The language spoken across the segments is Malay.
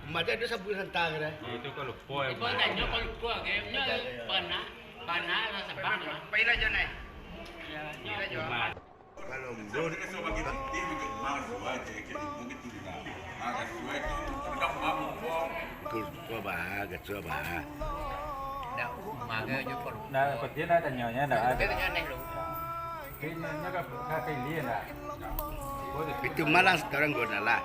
Macam ada sabun hantar ke dah? Itu kalau poi. Ibu tanya kalau gua kayaknya panah lah sabang lah. Pailah Jonai. Ya, Pailah Jo. Kalau mundur, ketua bah, ketua bah. dah maga jo kalau. Nah, seperti dah tanyanya dah ada. Dia tanya lu. Kayaknya kakak lian dah. Itu malas sekarang guna lah.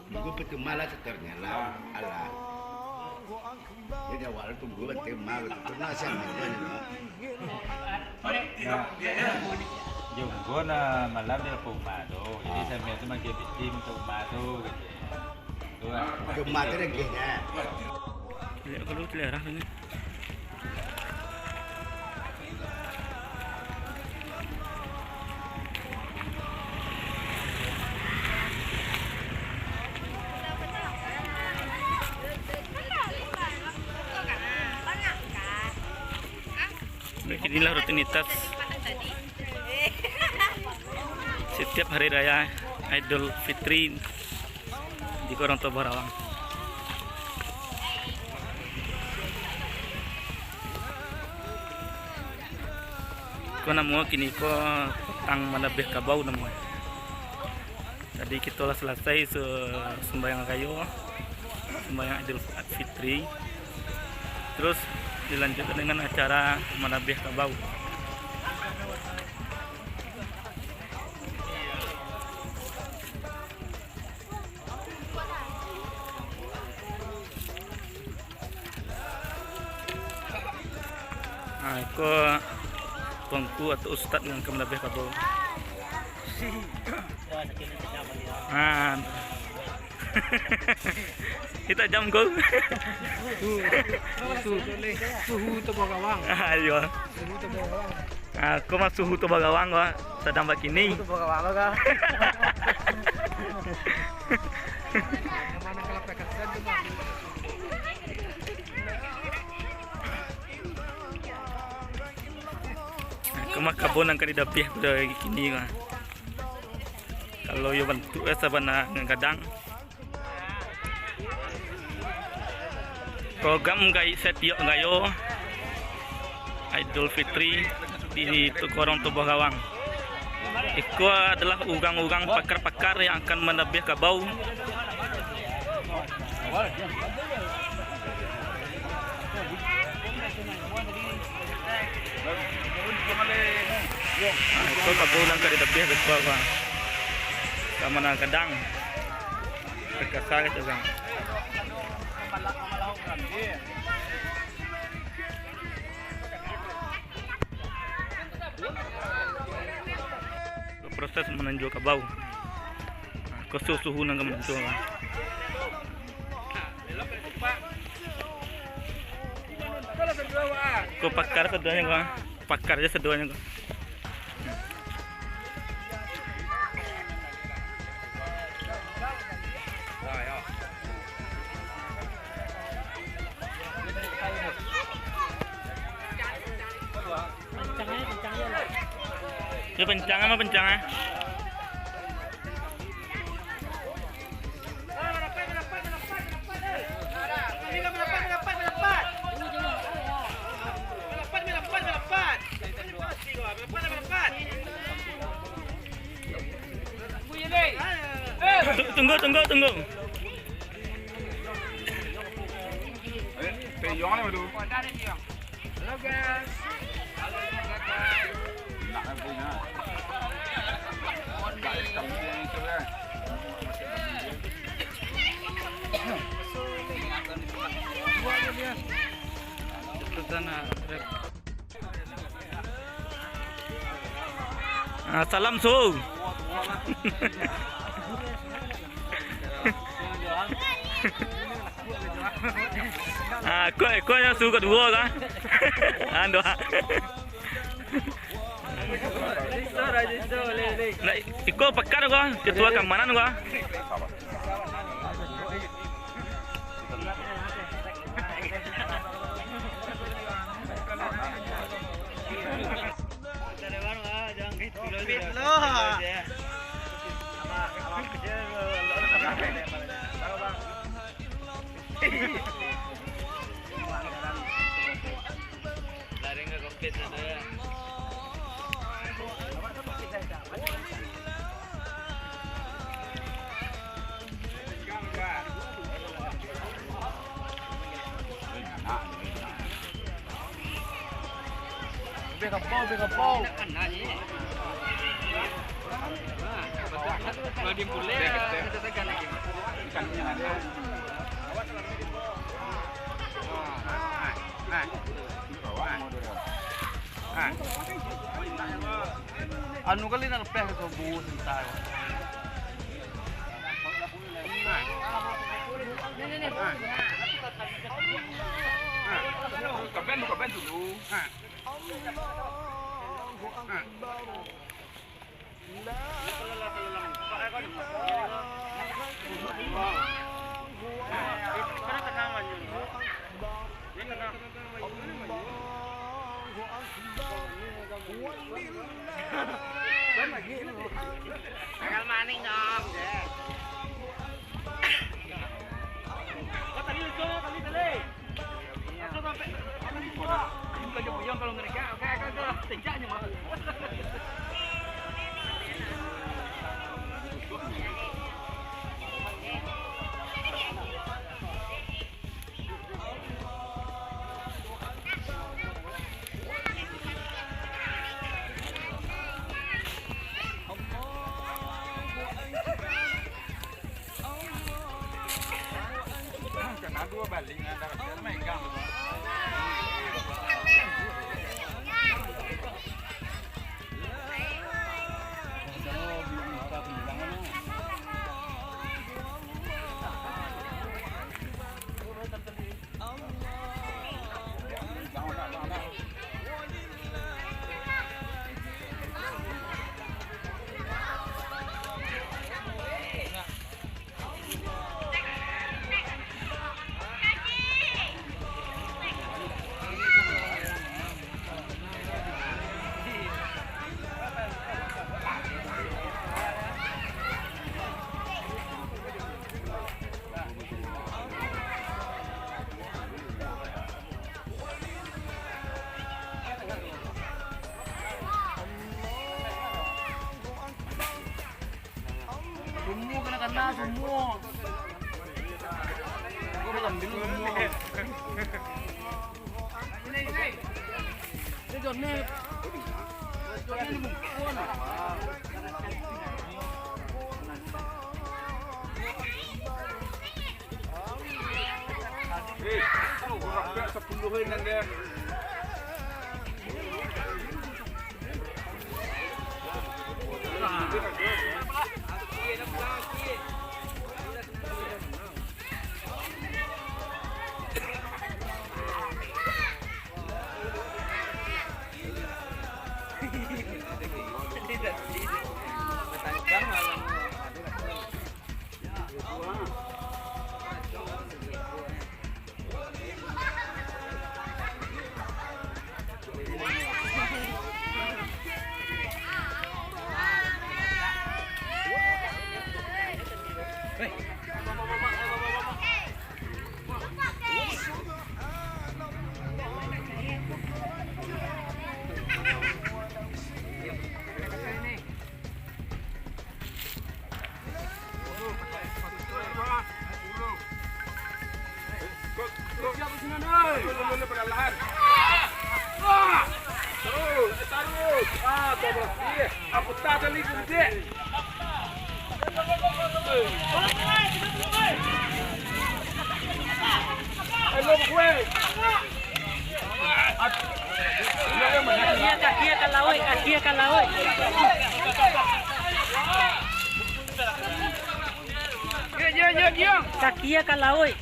Gue itu malas sekarangnya lah. Allah. Jadi awal tu gue bantu malas. Pernah saya mana? Yung gua na malam dia pumado. Jadi saya minta makin bitim untuk pumado gitu. Cuma tu lagi nya. Lihat kalau telerah ni. Inilah rutinitas setiap hari raya Idul Fitri di Koronto Barawang. Ko namo kini ko tang manabeh kabau namo. Tadi kita lah selesai sembahyang kayu, sembahyang Idul Fitri. Terus dilanjutkan dengan acara manabeh kabau. Nah, ko tuanku atau ustad yang manabeh kabau. Kita jam kau. Suhu tu bagawang. Ayo. Suhu tu bagawang. Aku mah suhu tu bagawang gua sedang begini. Tu bagawang ka. Mana kalau pekat tu mah. Aku mah kabon ang kanidapih pada kini gua. Kalau yo bantu sabana ngadang. Program guys setiap gayo Idul Fitri di Koronto Barawang. Itu adalah ugang-ugang pakar-pakar yang akan menabih kabau. Itu kabau lang kadidabih betul bang. Sama na kadang. Terkasar itu bang. Proses menanjur kabau. Suhu nang menanjur. Ko pakar seduanya gua. Pakar aja seduanya gua. Ya pencang apa pencang ah? Tunggu. Halo guys. Nak punya. Salam su. Kau yang su kedua kan? Ando. Nah, ikut pakar gua, ketua keamanan gua. Badim boleh. Kita tekan lagi. Anu kali nak lepas ke bu sebentar. Kapan dulu. Kalau maning dong. Kalau mereka, oke, tinjaknya mah. Karena dua balik antara kita megang. Semua kena semua. Aku belum bingung semua. Ini Johnny. Johnny ini bukan. Kalau orang 10 nang dia. Kaki akan laut. Kaki akan laut.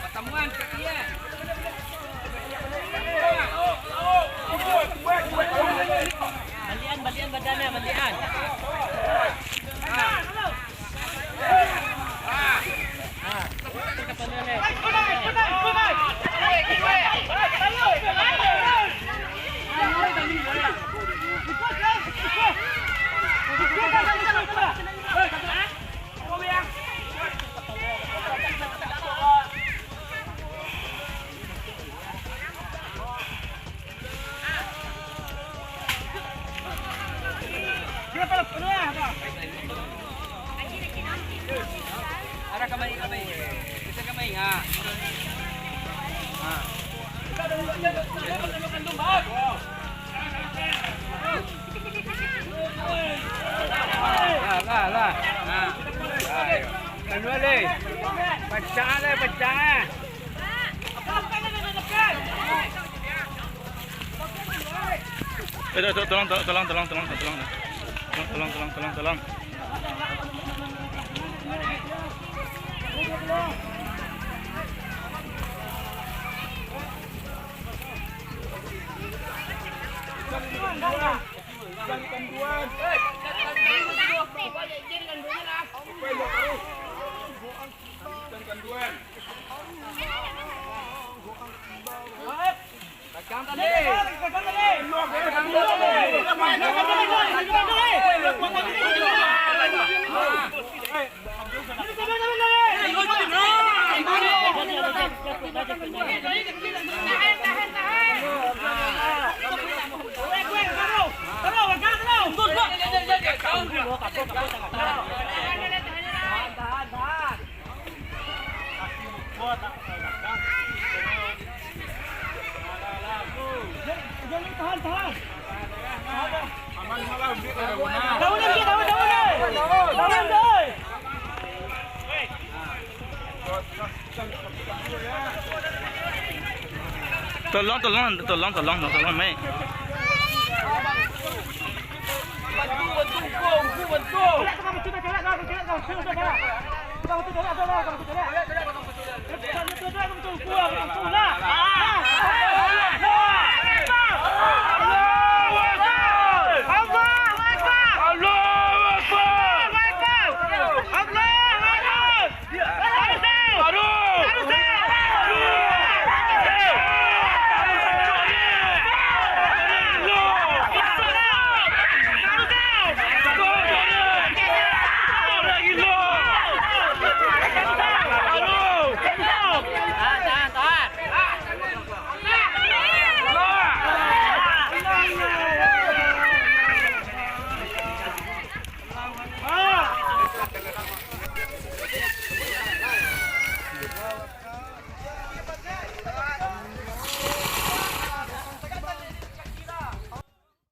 Pertemuan kaki. Balian badannya, balian. Tolong. Tolong, Mei. Bantu.